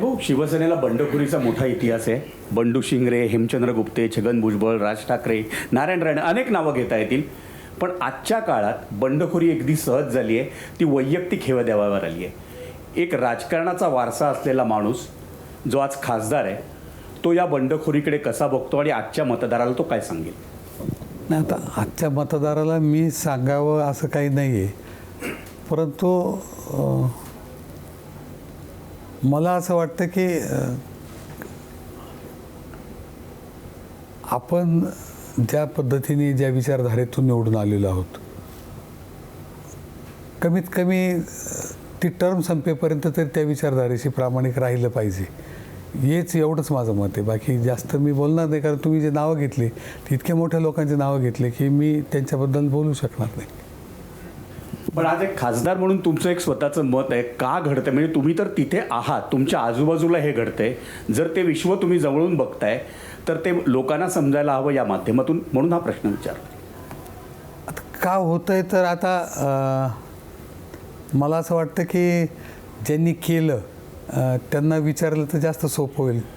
वैभव, शिवसेनेला बंडखोरीचा मोठा इतिहास आहे. बंडू शिंगरे, हेमचंद्र गुप्ते, छगन भुजबळ, राज ठाकरे, नारायण राणे अनेक नावं घेता येतील. पण आजच्या काळात बंडखोरी अगदी सहज झाली आहे, ती वैयक्तिक हेवादेवावर आली आहे. एक राजकारणाचा वारसा असलेला माणूस जो आज खासदार आहे, तो या बंडखोरीकडे कसा बघतो आणि आजच्या मतदाराला तो काय सांगेल? नाही, आता आजच्या मतदाराला मी सांगावं असं काही नाही आहे, परंतु मला असं वाटतं की आपण ज्या पद्धतीने ज्या विचारधारेतून निवडून आलेलो आहोत, कमीत कमी ती टर्म संपेपर्यंत तरी त्या विचारधारेशी प्रामाणिक राहिलं पाहिजे. हेच एवढंच माझं मत आहे. बाकी जास्त मी बोलणार नाही, कारण तुम्ही जे नावं घेतली ती इतक्या मोठ्या लोकांची नावं घेतली की मी त्यांच्याबद्दल बोलू शकणार नाही. पण आज एक खासदार म्हणून तुमचं एक स्वतःचं मत आहे, का घडतंय? म्हणजे तुम्ही तर तिथे आहात, तुमच्या आजूबाजूला हे घडतंय. जर ते विश्व तुम्ही जवळून बघताय तर ते लोकांना समजायला हवं या माध्यमातून, म्हणून हा प्रश्न विचारला. आता का होतंय तर आता मला असं वाटतं की ज्यांनी केलं त्यांना विचारलं तर जास्त सोपं होईल.